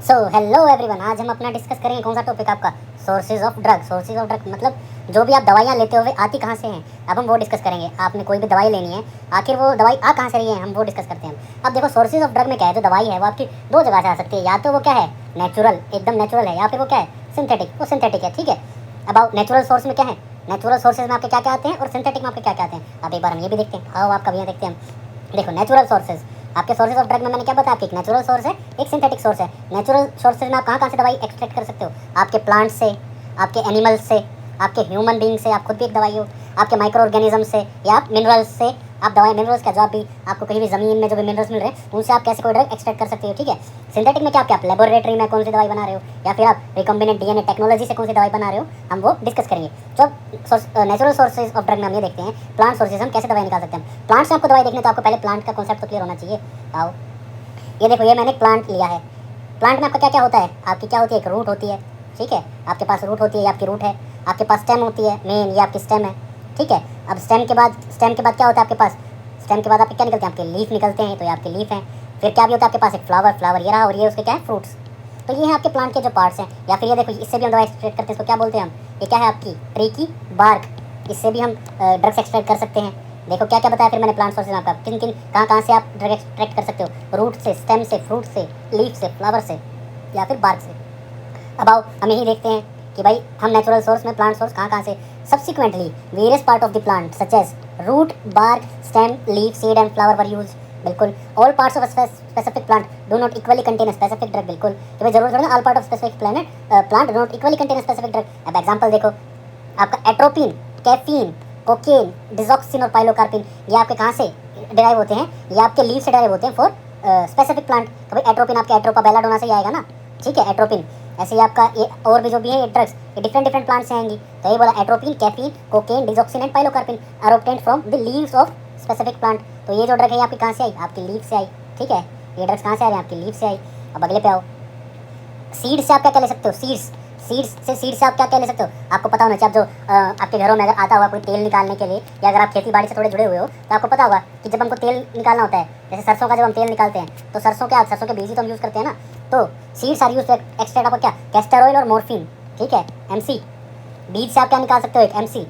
So hello everyone, आज हम अपना डिस्कस करेंगे कौन सा टॉपिक आपका sources of drug. Sources of drug मतलब जो भी आप दवाइयाँ लेते हो वे आती कहाँ से हैं, अब हम वो डिस्कस करेंगे। आपने कोई भी दवाई लेनी है, आखिर वो दवाई आ कहाँ से रही है, हम वो डिस्कस करते हैं। अब देखो, सोर्सेज ऑफ ड्रग में क्या है, जो दवाई है वो आपकी दो जगह से आ सकती है। या तो वो क्या है, नेचुरल, एकदम नेचुरल है, या फिर वो क्या है, सिंथेटिक, वो सिंथेटिक है। ठीक है, अब आओ नेचुरल सोर्स में क्या है, नेचुरल सोर्सेज में आपके क्या क्या आते हैं और सिंथेटिक में आपके क्या क्या आते हैं। अब एक बार हम ये भी देखते हैं। आओ आपका भी यहाँ देखते हैं हम। देखो, नेचुरल सोर्सेज, आपके सोर्सेज ऑफ ड्रग में मैंने क्या बताया, आपकी एक नेचुरल सोर्स है, एक सिंथेटिक सोर्स है। नेचुरल सोर्सेज में आप कहाँ कहाँ से दवाई एक्सट्रैक्ट कर सकते हो, आपके प्लांट्स से, आपके एनिमल्स से, आपके ह्यूमन बींग से, आप खुद भी एक दवाई हो, आपके माइक्रो ऑर्गेनिज्म से, या आप मिनरल्स से। आप दवाई मिनरल्स का जो भी आपको कहीं भी ज़मीन में जो भी मिनरल्स मिल रहे हैं उनसे आप कैसे कोई ड्रग एक्सट्रैक्ट कर सकते हो। ठीक है, सिंथेटिक में क्या आप लेबोरेटरी में कौन सी दवाई बना रहे हो, या फिर आप रिकम्बिनेंट डीएनए टेक्नोलॉजी से कौन सी दवाई बना रहे हो, हम वो डिस्कस करेंगे। तो नेचुरल सोर्सेज ऑफ ड्रग में हम ये देखते हैं, प्लांट सोर्सेज हम कैसे दवाई निकाल सकते हैं। प्लांट से आपको दवाई देखने तो आपको पहले प्लांट का कॉन्सेप्ट तो क्लियर होना चाहिए। आओ ये देखो, ये मैंने एक प्लांट लिया है। प्लांट में आपका क्या क्या होता है, आपकी क्या होती है, एक रूट होती है। ठीक है, आपके पास रूट होती है, ये आपकी रूट है। आपके पास स्टेम होती है, मेन ये आपकी स्टेम है। ठीक है, अब स्टेम के बाद क्या होता है आपके पास, स्टेम के बाद आपके क्या निकलते हैं, आपके लीफ निकलते हैं, तो ये आपके लीफ हैं। फिर क्या भी होता है आपके पास, एक फ्लावर ये रहा, और ये उसके क्या है, फ्रूट्स। तो ये है आपके प्लांट के जो पार्ट्स हैं। या फिर ये देखो, इससे भी हम दवाई एक्सट्रैक्ट करते हैं, इसको क्या बोलते हैं हम, ये क्या है आपकी ट्री की बार्क, इससे भी हम ड्रग्स एक्सट्रैक्ट कर सकते हैं। देखो क्या क्या बताया फिर मैंने प्लांट सोर्सेज में आपका, किन किन कहाँ से आप ड्रग एक्सट्रैक्ट कर सकते हो, रूट से, स्टेम से, फ्रूट से, लीफ से, फ्लावर से, या फिर बार्क से। अब आओ हम यही देखते हैं कि भाई हम नेचुरल सोर्स में प्लांट सोर्स कहाँ से, subsequently various part of the plant such as root, bark, stem, leaf, seed and flower were use. बिल्कुल, all parts of specific plant do not equally contain a specific drug. बिल्कुल, कि भाई जरूर थोड़ा ना all part of specific plant do not equally contain a specific drug. अब example देखो, आपका एट्रोपिन, कैफीन, कोकेन, डिजॉक्सिन और पाइलोकार्पिन, ये आपके कहाँ से डिराइव होते हैं, ये आपके लीफ से डिराइव होते हैं फॉर स्पेसिफिक प्लांट। कभी एट्रोपिन आपके एट्रोपा बेलाडोना से ही आएगा ना। ठीक है, एट्रोपिन, ऐसे ही आपका ये और भी जो भी है ये ड्रग्स, ये डिफरेंट प्लांट से आएंगी। तो ये बोला, atropine, caffeine, cocaine, digoxin and pilocarpine are obtained from the leaves of specific plant. तो ये जो ड्रग है ये आपकी कहाँ से आई, आपकी लीफ से आई। ठीक है, ये ड्रग्स कहाँ से आ रहे हैं, आपकी लीफ से आई। अब अगले पे आओ, सीड से आप क्या क्या ले सकते हो, सीड से आप क्या क्या ले सकते हो, आपको पता होना चाहिए। आप जो आपके घरों में अगर आता होगा कोई तेल निकालने के लिए, या अगर आप खेती बाड़ी से थोड़े जुड़े हुए हो तो आपको पता होगा कि जब हमको तेल निकालना होता है, जैसे सरसों का जब हम तेल निकालते हैं, तो सरसों के बीज ही तो हम यूज़ करते हैं ना। तो seeds are use to extract आपको क्या, कैस्टर ऑयल और मॉर्फिन। ठीक है, एमसी, बीज से आप क्या निकाल सकते हो, एक एमसी।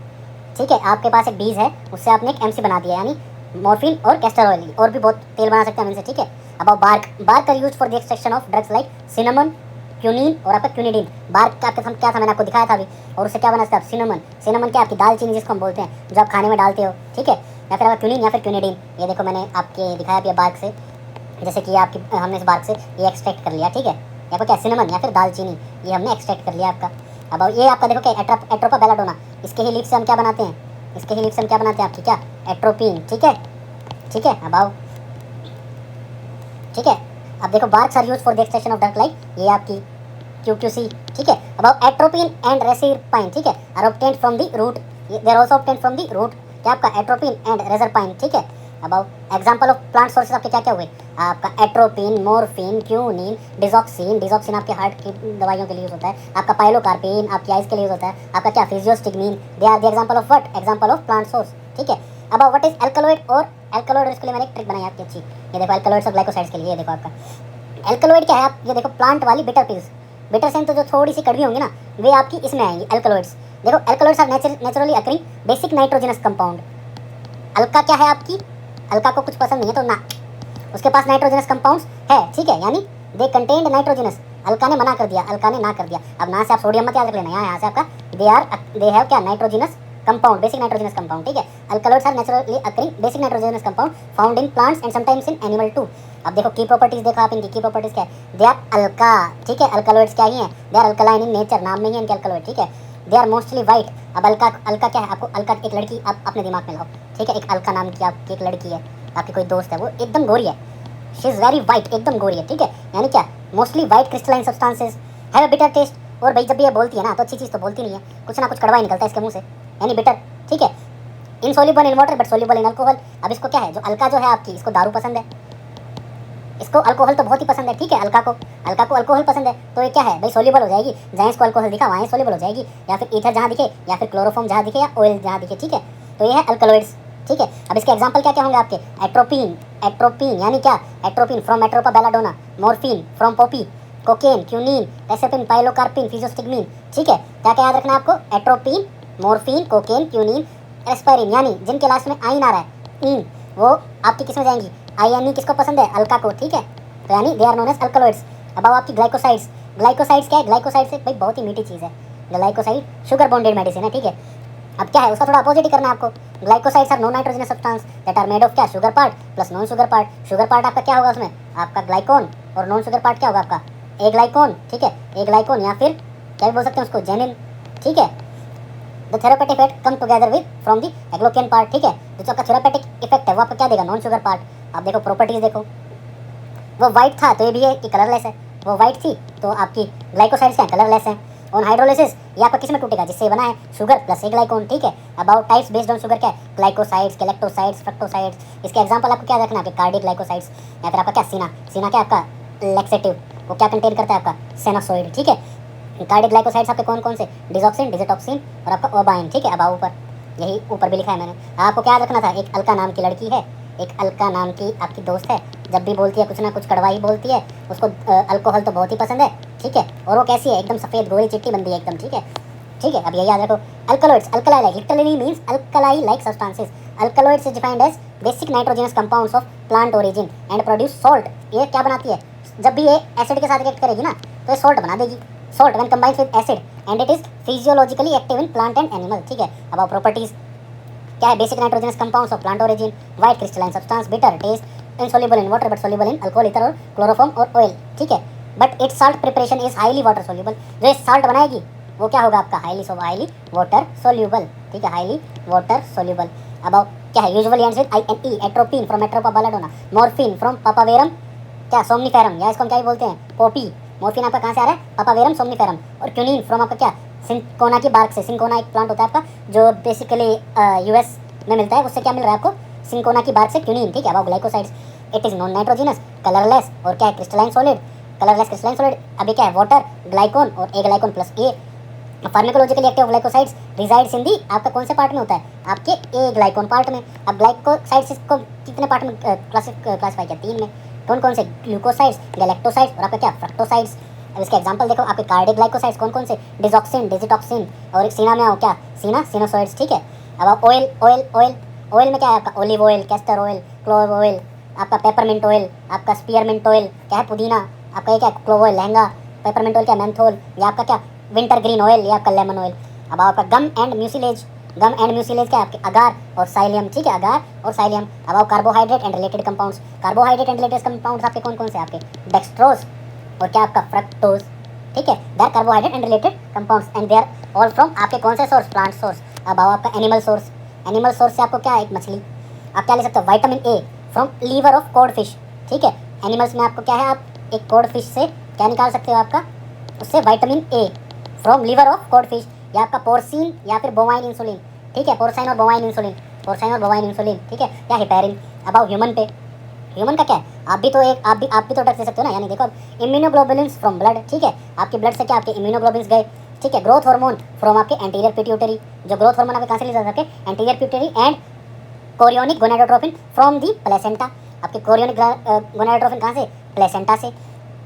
ठीक है, आपके पास एक बीज है, उससे आपने एक एमसी बना दिया, यानी मॉर्फिन और कैस्टर ऑयल, और भी बहुत तेल बना सकते हैं हम इनसे। ठीक है, अब बार्क का use for the extraction of drugs like cinnamon, quinine और आपका क्यूनिडीन। बार्क का आपके क्या था, मैंने आपको दिखाया था अभी, और उससे क्या बना सकता है, सिनेमन क्या आपकी दालचीनी जिसको हम बोलते हैं, जो आप खाने में डालते हो। ठीक है, या फिर आपका क्यूनिन या फिर क्यूनिडीन, ये देखो मैंने आपके दिखाया भी बार्क से, जैसे कि आपकी हमने इस बार्क से ये एक्सट्रैक्ट कर लिया। ठीक है, या फिर क्या, सिनेमन या फिर दालचीनी, ये हमने एक्सट्रैक्ट कर लिया आपका। अब ये आपका देखो क्या, एट्रोपा बेलाडोना, इसके ही लीफ से हम क्या बनाते हैं, आपकी क्या, एट्रोपिन। ठीक है, अब आओ, ठीक है, अब देखो, barks are use for the extraction of drug like ये आपकी QQC। ठीक है, अब एट्रोपिन एंड रेसरपाइन, ठीक है, are obtained from the root, they are also obtained from the root, क्या आपका एट्रोपिन एंड रेसरपाइन। ठीक है, अब एग्जांपल ऑफ प्लांट सोर्सेज आपके क्या क्या हुए, आपका एट्रोपिन, मॉर्फिन, क्यूनिन, डिजॉक्सिन आपके हार्ट की दवाइयों के लिए यूज होता है, आपका पाइलोकार्पिन आपकी आइज के लिए यूज होता है, आपका क्या, physostigmine, they are the example of what, example of plant source. ठीक है, अब व्हाट इज एल्कलॉइड, और एल्कलॉइड इसके लिए मैंने एक ट्रिक बनाई आपकी अच्छी, ये देखो एल्कलॉइड्स और ग्लाइकोसाइड्स के लिए। ये देखो आपका एल्कलॉइड क्या है, आप ये देखो प्लांट वाली बिटर पिल्स, बिटर सेंस तो जो थोड़ी सी कड़वी होंगी ना, वे आपकी इसमें आएंगी एल्कलॉइड्स। देखो, alkaloids are naturally occurring basic nitrogenous compound. अल्का क्या है आपकी, अल्का को कुछ पसंद नहीं है तो ना, उसके पास नाइट्रोजनस कंपाउंड्स है। ठीक है, यानी दे कंटेन्ड नाइट्रोजनस, अल्का ने मना कर दिया, अल्का ने ना कर दिया। अब ना से आप सोडियम मत याद रख लेना, यहाँ से आपका दे हैव क्या, nitrogenous compound, basic nitrogenous compound. ठीक है, alkaloids are naturally occurring basic nitrogenous compound found in plants and sometimes in animal too. अब देखो की प्रॉपर्टीज देखो आप, इनकी की प्रॉपर्टीज क्या है, दे आर अल्का। ठीक है, अल्कलॉइड्स क्या ही है, they are alkaline in nature, नाम में ही है इनके अल्कलॉइड। ठीक है, दे आर मोस्टली वाइट। अब अल्का क्या है, आपको अल्का एक लड़की आप अपने दिमाग में लाओ। ठीक है, एक अल्का नाम की आपकी एक लड़की है, आपकी कोई दोस्त है, वो एकदम गोरी है, शी इज़ वेरी वाइट, एकदम गोरी है। ठीक है, यानी क्या, mostly white crystalline substances have a bitter taste. और भाई जब भी ये बोलती है ना तो अच्छी चीज़ तो बोलती नहीं है, कुछ ना कुछ कड़वा ही निकलता है इसके मुंह से, यानी बिटर। ठीक है, insoluble in water but soluble in alcohol. अब इसको क्या है, जो अल्का जो है आपकी, इसको दारू पसंद है, इसको अल्कोहल तो बहुत ही पसंद है। ठीक है, अल्का को अल्कोहल पसंद है, तो ये क्या है भाई, सोल्युबल हो जाएगी, जहाँ इसको अल्कोहल दिखा वहाँ सोल्युबल हो जाएगी, या फिर ईथर जहाँ दिखे, या फिर क्लोरोफॉर्म जहाँ दिखे, या ऑयल जहाँ दिखे। ठीक है, तो ये है अल्कलॉइड्स। ठीक है, अब इसके एग्जांपल क्या क्या होंगे आपके, एट्रोपिन यानी क्या, atropine from Atropa belladonna, morphine from poppy, cocaine, quinine, reserpine, pilocarpine, physostigmine. ठीक है, क्या क्या याद रखना है आपको? Atropine, morphine, cocaine, quinine, aspirin, यानी जिनके लास्ट में आइन आ रहा है, इन, वो आपकी किस में जाएंगी? आईएनई किसको पसंद है? अल्का को। ठीक है, तो यानी they are known as alkaloids. अब आओ आपकी ग्लाइकोसाइड्स। ग्लाइकोसाइड्स क्या है? ग्लाइकोसाइड्स एक भाई बहुत ही मीठी चीज़ है। ग्लाइकोसाइड शुगर बॉन्डेड मेडिसिन है। ठीक है, अब क्या है उसका थोड़ा अपोजिट ही करना है आपको। Glycosides are non nitrogenous substance that are made of क्या? Sugar part plus non sugar part. Sugar part आपका क्या होगा उसमें? आपका ग्लाइकोन, और नॉन शुगर पार्ट क्या होगा आपका? ए ग्लाइकोन। ठीक है, ए ग्लाइकोन या फिर क्या भी बोल सकते हैं उसको? जेनिन। ठीक है, the therapeutic effect come together with from the aglycone part. ठीक है, जो आपका थेरापेटिक इफेक्ट है वो आपको क्या देगा? Non sugar part. आप देखो प्रॉपर्टीज देखो, वो वाइट था तो ये भी है कि कलरलेस है, वो वाइट थी तो आपकी ग्लाइकोसाइड्स क्या कलरलेस है। ऑन हाइड्रोलिसिस ये आपका किस में टूटेगा? जिससे बना है शुगर प्लस ए ग्लाइकोन। ठीक है, about types based on sugar क्या है? ग्लाइकोसाइड्स, गैलेक्टोसाइड्स, फ्रक्टोसाइड्स। इसके एग्जांपल आपको क्या रखना है? आपके कार्डिक ग्लाइकोसाइड्स, या फिर आपका क्या? सीना। सीना क्या आपका? लैक्सेटिव, वो क्या कंटेन करता है? आपका सेनासोइड। ठीक है, कार्डिक ग्लाइकोसाइड्स आपके कौन कौन से? डिजॉक्सिन, डिजिटॉक्सिन और आपका ओबाइन। ठीक है, अब ऊपर यही ऊपर भी लिखा है मैंने। आपको क्या रखना था? एक अलका नाम की लड़की है, एक अलका नाम की आपकी दोस्त है, जब भी बोलती है कुछ ना कुछ कड़वा ही बोलती है, उसको अल्कोहल तो बहुत ही पसंद है। ठीक है, और वो कैसी है? एकदम सफ़ेद गोरी चिट्टी बंदी है एकदम। ठीक है, ठीक है, अब ये याद रखो। Alkaloids, alkali like, literally means alkali like substances. Alkaloids is defined as basic nitrogenous compounds of plant origin and produce salt. ये क्या बनाती है? जब भी ये एसिड के साथ रिएक्ट करेगी ना तो ये सॉल्ट बना देगी। Salt when combines with acid and it is physiologically active in plant and animal. ठीक है, अब प्रॉपर्टीज क्या है? Basic nitrogenous compounds of plant origin, white crystalline substance, bitter taste, insoluble in water but soluble in alcohol, ether और chloroform और oil. ठीक है, but it's salt preparation is highly water soluble. जो ये साल्ट बनाएगी वो क्या होगा आपका? Highly water soluble. ठीक है, हाईली वाटर सॉल्युबल। अब क्या है? Usually ends with INE, atropine from Atropa belladonna, morphine from Papaverum क्या? सोमनीफेरम, या इसको हम क्या ही बोलते हैं? पोपी। मॉर्फिन आपका कहाँ से आ रहा है? पापावेरम सोमनीफेरम। और क्यूनिन फ्रॉम आपका क्या? सिंकोना की बार्क से। सिंकोना एक प्लांट होता है आपका जो बेसिकली US में मिलता है, उससे क्या मिल रहा है आपको? सिंकोना की बार्क से क्यूनिन। ठीक है, अब glycosides, it is non nitrogenous, colourless और क्या है? Crystalline solid. Colourless crystalline solid, अभी क्या है? वाटर, ग्लाइकोन और a glycone plus a. Pharmacologically active glycosides resides in the आपका कौन से पार्ट में होता है? आपके ए ग्लाइकोन पार्ट में। अब ग्लाइकोसाइड्स को कितने पार्ट में क्लासिफाई किया? 3 में। कौन कौन से? ग्लूकोसाइड्स, गैलेक्टोसाइड्स और आपका क्या? फ्रक्टोसाइड्स। अब इसके एग्जांपल देखो, आपके कार्डिक ग्लाइकोसाइड्स कौन कौन से? डिजॉक्सिन, डिजिटॉक्सिन और एक सीना में आओ क्या? सीना, सिनोसॉइड्स। ठीक है, अब आप ऑयल, ऑयल, ऑयल, ऑयल में क्या है आपका? Olive oil, castor oil, clove oil, आपका पेपरमिंट ऑयल, आपका स्पीयरमिंट ऑयल क्या है? पुदीना। आपका ये क्या? Clove oil, lehenga. Peppermint oil क्या? मेंथोल। या आपका क्या? विंटर ग्रीन ऑयल या आपका लेमन ऑयल। अब आपका gum and mucilage, gum and mucilage क्या है? आपके अगार और साइलियम। ठीक है, अगार और साइलियम। अब आओ carbohydrate and related compounds. Carbohydrate and related compounds आपके कौन कौन से? आपके डेक्सट्रोज और क्या आपका? फ्रक्टोज। ठीक है, they are carbohydrate and related compounds and they are all from आपके कौन से सोर्स? Plant source. अब आओ आपका एनिमल सोर्स। एनिमल सोर्स से आपको क्या है? एक मछली। आप क्या ले सकते हो? Vitamin A from liver of cod fish. ठीक है, एनिमल्स में आपको क्या है? आप एक कॉड फिश से क्या निकाल सकते हो? आपका उससे vitamin A from liver of cod fish, या आपका पोर्सिन या फिर बोवाइन इंसुलिन। ठीक है, पोर्साइन और बोवाइन इंसुलिन, पोर्साइन और बोवाइन इंसुलिन। ठीक है, या हेपेरिन। अब आओ ह्यूमन पे। ह्यूमन का क्या है? आप भी तो ड्रग्स ले सकते हो ना, यानी देखो अब इम्यूनोग्लोबुलिन्स फ्रॉम ब्लड। ठीक है, आपके ब्लड से क्या? आपके इम्यूनोग्लोबुलिन्स गए। ठीक है, ग्रोथ हार्मोन फ्रॉम आपके एंटीरियर पिट्यूटरी। जो ग्रोथ हार्मोन आपके कहाँ से ले जा सकते हैं? Anterior pituitary. And chorionic gonadotropin from the placenta. आपके कोरियोनिक गोनाडोट्रोपिन कहाँ से? प्लेसेंटा से।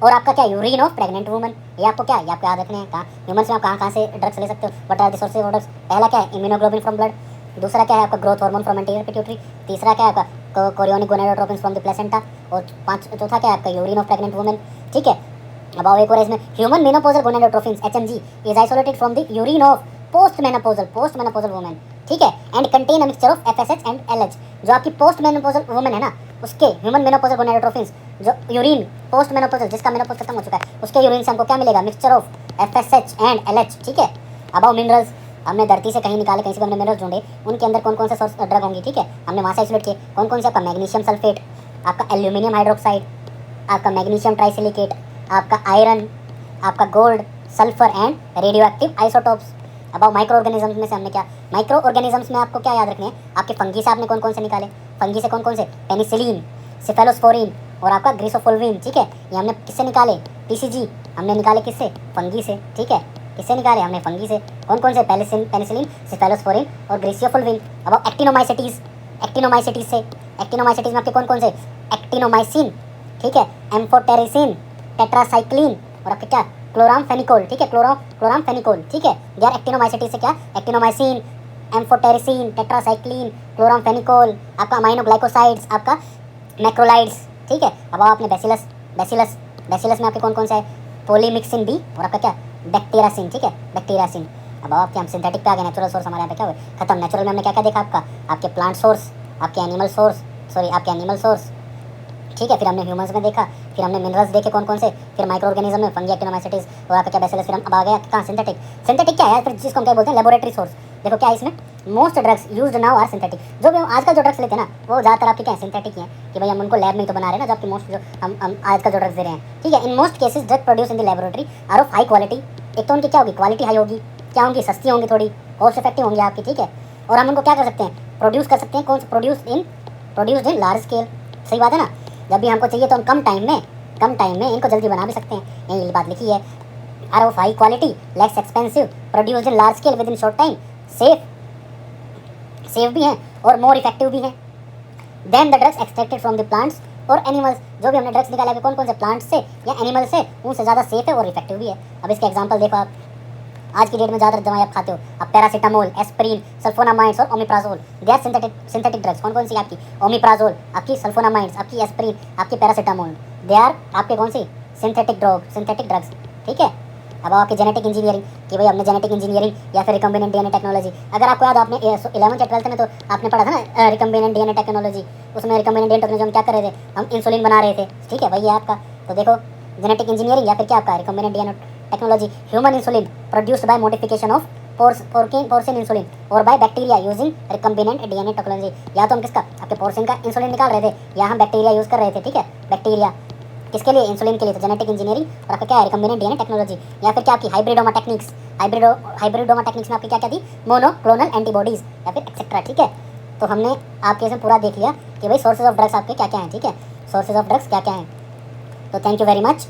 और आपका क्या? Urine of pregnant woman. ये आपको क्या? ये आपको याद रखने हैं। कहाँ ह्यूमन से आप कहाँ से ड्रग्स ले सकते हो? What are the sources of drugs? पहला क्या है? Immunoglobin from blood. दूसरा क्या है आपका? Growth hormone from anterior pituitary. तीसरा क्या है आपका? Chorionic gonadotropin from the placenta. और चौथा क्या है आपका? Urine of pregnant woman. ठीक है, अब आओ एक और इसमें human menopausal gonadotropin HMG is isolated from the urine of post menopausal women. ठीक है, and contain a mixture of FSH and LH। जो आपकी पोस्ट मेनोपोजल वुमेन है ना, उसके ह्यूमन मेनोपोजल गोनाडोट्रोपिन, जो यूरिन पोस्ट मेनोपोजल जिसका मेनोपोज खत्म हो चुका है, उसके यूरिन से हमको क्या मिलेगा? Mixture of FSH and LH। ठीक है, अब आओ मिनरल्स। हमने धरती से कहीं निकाले, कहीं से हमने मिनरल्स ढूंढे, उनके अंदर कौन कौन से सोर्स ड्रग होंगी? ठीक है, हमने वहाँ से आइसोलेट किए। कौन कौन से? आपका मैग्नीशियम सल्फेट, आपका एल्यूमिनियम हाइड्रोक्साइड, आपका मैग्नीशियम ट्राइसिलिकेट, आपका आयरन, आपका gold, sulphur and radio active isotopes. अब आओ माइक्रो ऑर्गेनिजम्स में से हमने क्या? माइक्रो ऑर्गेनिजम्स में आपको क्या याद रखने हैं? आपके फंगी से आपने कौन कौन से निकाले? फंगी से कौन कौन से? पेनिसिलिन, सिफेलोस्पोरिन और आपका ग्रीसोफुल्विन। ठीक है, ये हमने किससे निकाले? PCG हमने निकाले किससे? फंगी से। ठीक है, किससे निकाले? हमने फंगी से। कौन कौन से? पेनिसिलिन, सिफेलोस्पोरिन और ग्रीसियोफुल्विन। अब आओ एक्टिनोमाइसिटीज। एक्टिनोमाइसिटीज से, एक्टिनोमाइसिटीज में आपके कौन कौन से? एक्टिनोमाइसिन, ठीक है, एम्फोटेरिसिन, टेट्रासाइक्लिन और आपका क्या क्लोरामफेनिकोल, ठीक है, क्लोरामफेनिकोल, ठीक है। दे आर एक्टिनोमाइसिटीज से क्या एक्टिनोमाइसिन, एम्फोटेरिसिन, टेट्रासाइक्लिन, क्लोरामफेनिकोल, आपका अमाइनोग्लाइकोसाइड्स, आपका मैक्रोलाइड्स, ठीक है। अब आपने बैसिलस में आपके कौन कौन से है, पोलीमिक्सिन बी और आपका क्या बैक्टीरियासिन, ठीक है, बैक्टीरियासिन। अब आपके हम सिंथेटिक पे आ गए, नेचुरल सोर्स हमारे यहाँ पे क्या हुए खत्म। नेचुरल में हमने क्या क्या देखा, आपके प्लांट सोर्स, आपके एनिमल सोर्स, ठीक है। फिर हमने ह्यूमंस में देखा, फिर हमने मिनरल्स देखे कौन कौन से, फिर माइक्रो ऑर्गेनिज्म में फंगी, एक्टिनोमाइसिटीज और आपका क्या बैसिलस। फिर हम अब आ गया कहाँ सिंथेटिक क्या है फिर, जिसको हम क्या बोलते हैं लेबोरेटरी सोर्स। देखो क्या है इसमें, most drugs used now are synthetic. जो भी हम आजकल जो ड्रग्स लेते हैं ना वो ज़्यादातर आपके क्या है सिंथेटिक ही है, कि भाई हम उनको लैब में ही तो बना रहे हैं ना, जो आपके मोस्ट जो हम आजकल जो ड्रग्स दे रहे हैं, ठीक है। In most cases drug produce in the laboratory are of high quality. एक तो उनकी क्या होगी क्वालिटी हाई होगी, क्या होंगी सस्ती होंगी, थोड़ी कॉस्ट इफेक्टिव होंगी आपकी, ठीक है। और हम उनको क्या कर सकते हैं प्रोड्यूस कर सकते हैं, कौन सा प्रोड्यूस्ड इन लार्ज स्केल। सही बात है ना, जब भी हमको चाहिए तो हम कम टाइम में इनको जल्दी बना भी सकते हैं। यही बात लिखी है, are of high quality, less expensive, produced in large scale with in short time, safe भी हैं और मोर इफेक्टिव भी हैं than the drugs extracted from the plants और एनिमल्स। जो भी हमने ड्रग्स निकाला है कौन कौन से प्लांट्स से या एनिमल्स से, उनसे ज़्यादा सेफ है और इफेक्टिव भी है। अब इसके एग्जांपल देखो आप, आज की डेट में ज़्यादातर दवाएं आप खाते हो, आप पैरासीटामोल, एस्प्रिन, सल्फोनामाइड्स और omeprazole, they are synthetic drugs. कौन कौन सी आपकी ओमिप्राजोल, आपकी सल्फोनामाइड्स, आपकी एस्प्रिन, आपकी पैरासीटामोल, दे आर आपके कौन सी सिंथेटिक ड्रग्स, ठीक है। अब आपकी जेनेटिक इंजीनियरिंग, कि भाई हमने जेनेटिक इंजीनियरिंग या फिर रिकम्बिनेंट डीएनए टेक्नोलॉजी, अगर आपको याद आपने 11th या 12th में तो आपने पढ़ा था ना रिकम्बिनेंट डीएनए टेक्नोलॉजी। उसमें रिकम्बिनेंट डीएनए टेक्नोलॉजी हम क्या कर रहे थे, हम इंसुलिन बना रहे थे, ठीक है, वही है आपका। तो देखो जेनेटिक इंजीनियरिंग या फिर क्या आपका recombinant DNA technology, human insulin produced by modification of porcine insulin और by bacteria using recombinant DNA technology. या तो हम किसका आपके पोर्सिन का इंसुलिन निकाल रहे थे या हम बैक्टीरिया यूज़ कर रहे थे, ठीक है, बैक्टीरिया किसके लिए इंसुलिन के लिए, तो जेनेटिक इंजीनियरिंग और आपका क्या है रिकम्बिनेंट डीएनए टेक्नोलॉजी। या फिर क्या आपकी हाइब्रिडोमा टेक्निक्स में आपकी क्या क्या थी मोनोक्लोनल एंटीबॉडीज या फिर एक्सेट्रा, ठीक है। तो हमने आपके इसमें पूरा देख लिया कि भाई सोर्सेज ऑफ ड्रग्स आपके क्या क्या हैं, ठीक है, सोर्सेज ऑफ ड्रग्स क्या क्या हैं। तो थैंक यू वेरी मच।